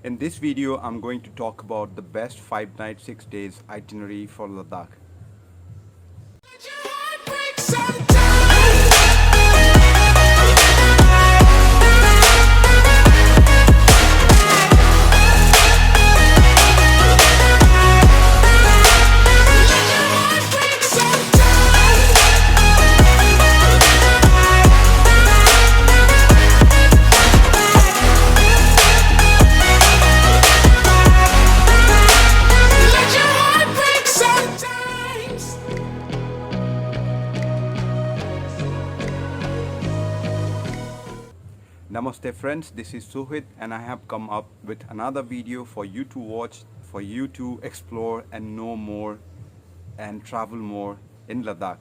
In this video, I'm going to talk about the best 5 night 6 days itinerary for Ladakh. Namaste friends, this is Suhit and I have come up with another video for you to watch, for you to explore and know more and travel more in Ladakh.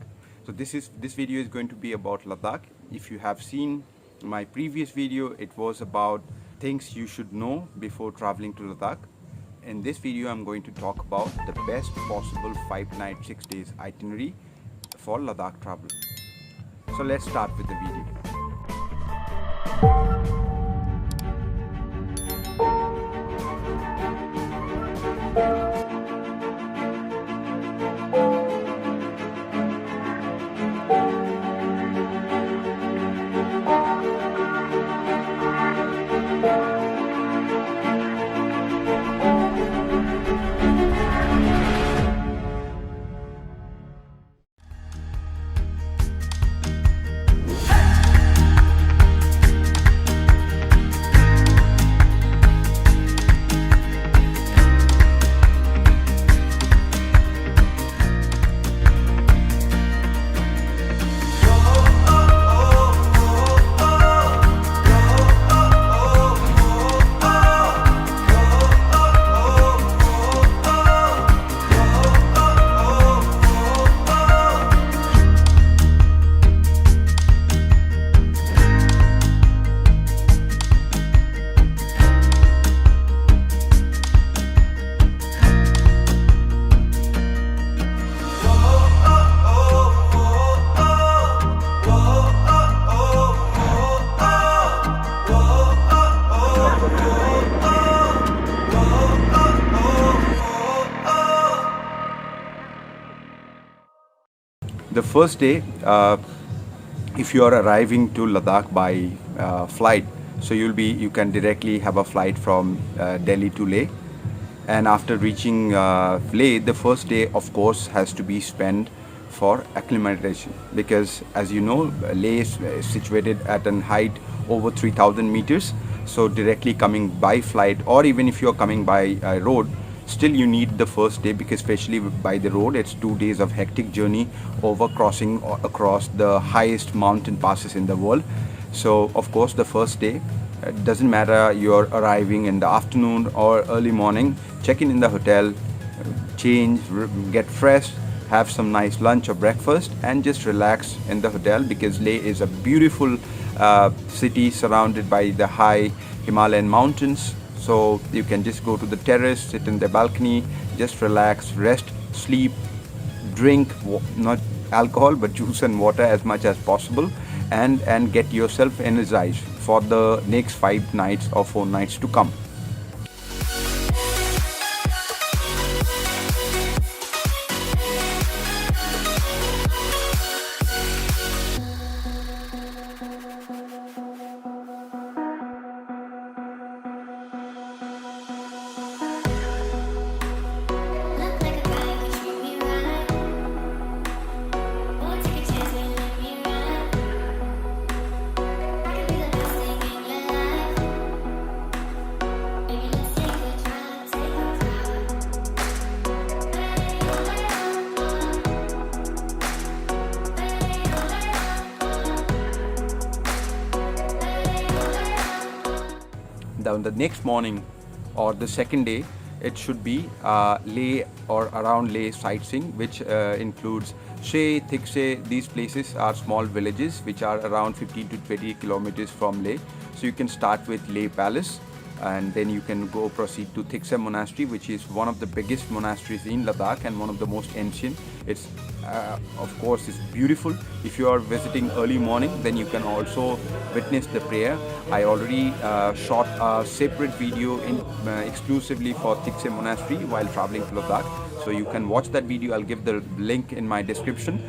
So this video is going to be about Ladakh. If you have seen my previous video, it was about things you should know before traveling to Ladakh. In this video, I'm going to talk about the best possible 5 night 6 days itinerary for Ladakh travel. So let's start with the video. The first day, if you are arriving to Ladakh by flight, so you can directly have a flight from Delhi to Leh. And after reaching Leh, the first day of course has to be spent for acclimatization, because as you know, Leh is situated at a height over 3,000 meters. So directly coming by flight, or even if you are coming by road, still you need the first day, because especially by the road, it's 2 days of hectic journey over crossing across the highest mountain passes in the world. So of course the first day, it doesn't matter you're arriving in the afternoon or early morning, check in the hotel, change, get fresh, have some nice lunch or breakfast, and just relax in the hotel, because Leh is a beautiful city surrounded by the high Himalayan mountains. So you can just go to the terrace, sit in the balcony, just relax, rest, sleep, drink, not alcohol but juice and water as much as possible, and get yourself energized for the next 5 nights or 4 nights to come. The next morning or the second day, it should be Leh or around Leh sightseeing, which includes She, Thikshe. These places are small villages which are around 15 to 20 kilometers from Leh. So you can start with Leh Palace, and then you can go proceed to Thiksem Monastery, which is one of the biggest monasteries in Ladakh and one of the most ancient. It's of course it's beautiful. If you are visiting early morning, then you can also witness the prayer. I already shot a separate video in exclusively for Thiksem Monastery while traveling to Ladakh, so you can watch that video. I'll give the link in my description.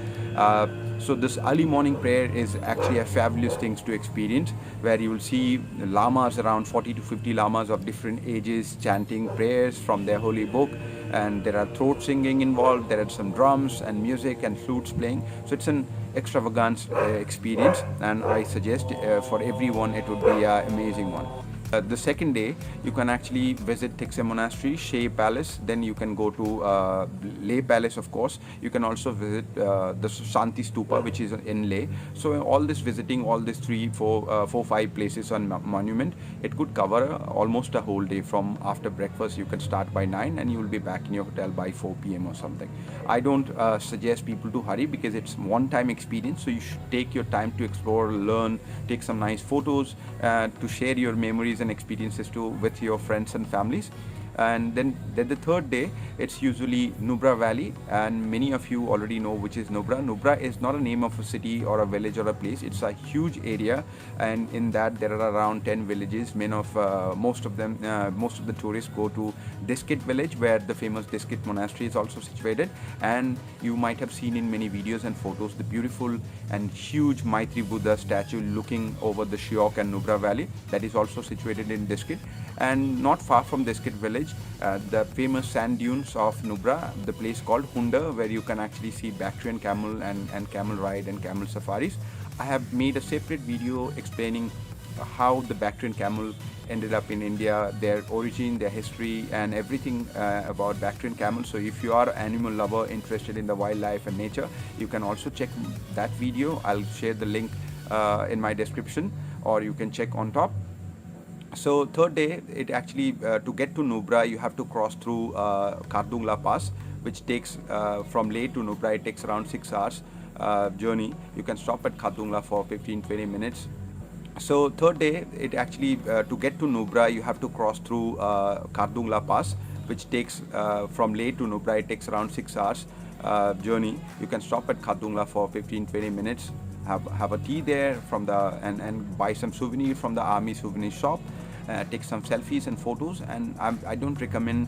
So this early morning prayer is actually a fabulous thing to experience, where you will see lamas, around 40 to 50 lamas of different ages, chanting prayers from their holy book, and there are throat singing involved, there are some drums and music and flutes playing. So it's an extravagant experience, and I suggest for everyone it would be an amazing one. The second day, you can actually visit Thiksem Monastery, Shea Palace. Then you can go to Leh Palace, of course. You can also visit the Shanti Stupa, which is in Leh. So all this visiting, all these 5 places on monument, it could cover almost a whole day. From after breakfast, you can start by 9 and you will be back in your hotel by 4 p.m. or something. I don't suggest people to hurry because it's one-time experience. So you should take your time to explore, learn, take some nice photos to share your memories and experiences with your friends and families. And then the third day, it's usually Nubra Valley, and many of you already know which is Nubra. Nubra is not a name of a city or a village or a place. It's a huge area, and in that there are around 10 villages. Most of the tourists go to Diskit village, where the famous Diskit monastery is also situated. And you might have seen in many videos and photos the beautiful and huge Maitri Buddha statue looking over the Shiok and Nubra Valley, that is also situated in Diskit. And not far from Diskit village, the famous sand dunes of Nubra, the place called Hunda, where you can actually see Bactrian camel and camel ride and camel safaris. I have made a separate video explaining how the Bactrian camel ended up in India, their origin, their history, and everything about Bactrian camel. So if you are an animal lover interested in the wildlife and nature, you can also check that video. I'll share the link in my description, or you can check on top. So third day, it actually to get to Nubra, you have to cross through Kardungla Pass, which takes from Leh to Nubra, it takes around 6 hours journey. You can stop at Kardungla for 15-20 minutes. So third day, it actually to get to Nubra, you have to cross through Kardungla Pass, which takes from Leh to Nubra, it takes around 6 hours journey. You can stop at Kardungla for 15-20 minutes, have a tea there from and buy some souvenir from the army souvenir shop. Take some selfies and photos, and I don't recommend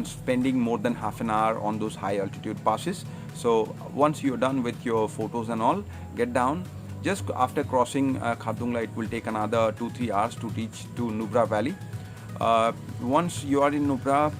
spending more than half an hour on those high altitude passes. So once you're done with your photos and all, get down. Just after crossing Kardungla, it will take another 2-3 hours to reach to Nubra Valley. Once you are in Nubra,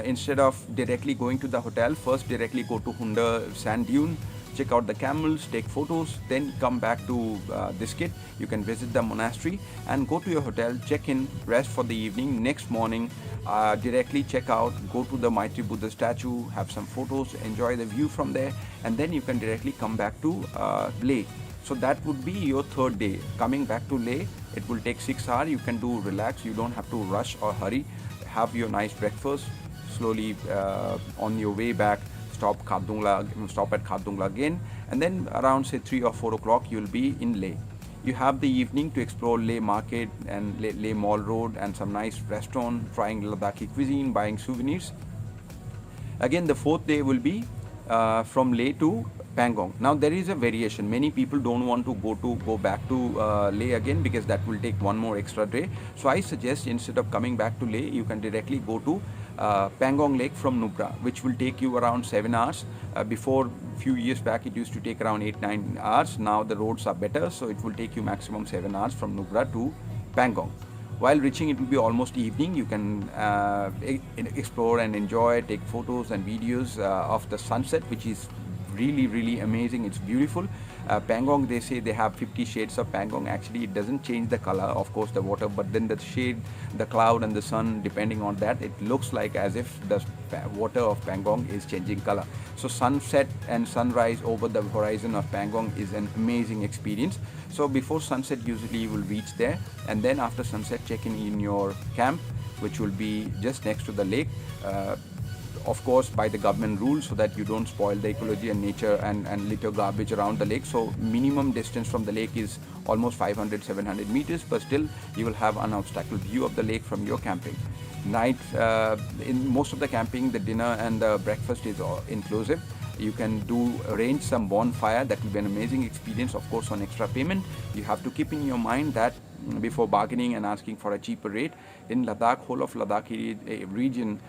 instead of directly going to the hotel, first directly go to Hunda sand dune, check out the camels, take photos, then come back to Diskit. You can visit the monastery and go to your hotel, check in, rest for the evening. Next morning, directly check out, go to the Maitri Buddha statue, have some photos, enjoy the view from there, and then you can directly come back to Leh. So that would be your third day. Coming back to Leh, it will take 6 hours. You can do relax. You don't have to rush or hurry. Have your nice breakfast. Slowly on your way back, stop at Kardungla again, and then around say 3 or 4 o'clock you'll be in Leh. You have the evening to explore Leh Market and Leh Mall Road and some nice restaurant, trying Ladakhi cuisine, buying souvenirs. Again, the fourth day will be from Leh to Pangong. Now there is a variation. Many people don't want to go back to Leh again because that will take one more extra day. So I suggest instead of coming back to Leh, you can directly go to Pangong Lake from Nubra, which will take you around 7 hours. Before few years back, it used to take around 8-9 hours. Now the roads are better, so it will take you maximum 7 hours from Nubra to Pangong. While reaching, it will be almost evening. You can explore and enjoy, take photos and videos of the sunset, which is really amazing. It's beautiful. Pangong, they say they have 50 shades of Pangong. Actually, it doesn't change the color, of course, the water, but then the shade, the cloud and the sun, depending on that, it looks like as if the water of Pangong is changing color. So sunset and sunrise over the horizon of Pangong is an amazing experience. So before sunset, usually you will reach there, and then after sunset, check in your camp, which will be just next to the lake. of course by the government rules, so that you don't spoil the ecology and nature and litter garbage around the lake. So minimum distance from the lake is almost 500-700 meters, but still you will have an obstacle view of the lake from your camping. Night, in most of the camping, the dinner and the breakfast is inclusive. You can arrange some bonfire. That will be an amazing experience, of course, on extra payment. You have to keep in your mind that before bargaining and asking for a cheaper rate, in Ladakh, whole of Ladakh region,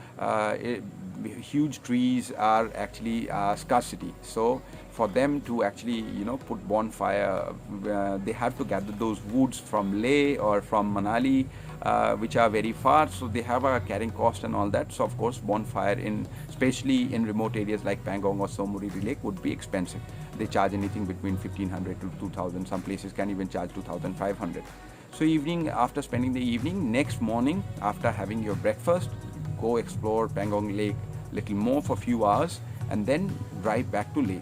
huge trees are actually scarcity. So for them to actually put bonfire, they have to gather those woods from Leh or from Manali, which are very far, so they have a carrying cost and all that. So of course bonfire, especially in remote areas like Pangong or Somuri Lake, would be expensive. They charge anything between 1500 to 2000. Some places can even charge 2500. So evening, after spending the evening, next morning after having your breakfast, go explore Pangong Lake little more for a few hours, and then drive back to Leh.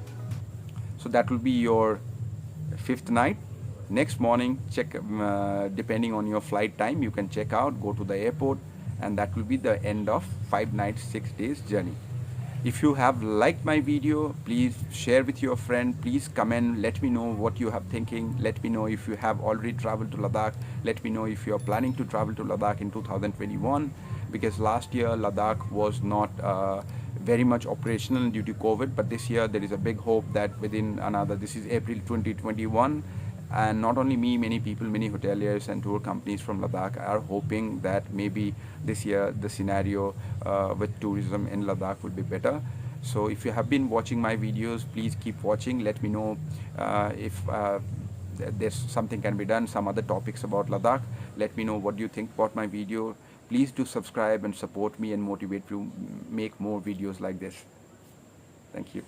So that will be your fifth night. Next morning, check, depending on your flight time, you can check out, go to the airport, and that will be the end of 5 nights 6 days journey. If you have liked my video, please share with your friend. Please comment, let me know what you have thinking. Let me know if you have already traveled to Ladakh. Let me know if you are planning to travel to Ladakh in 2021, because last year Ladakh was not very much operational due to COVID, but this year there is a big hope that within another, this is April 2021, and not only me, many people, many hoteliers and tour companies from Ladakh are hoping that maybe this year the scenario with tourism in Ladakh will be better. So if you have been watching my videos, please keep watching. Let me know if there's something can be done, some other topics about Ladakh. Let me know what you think about my video. Please do subscribe and support me and motivate to make more videos like this. Thank you.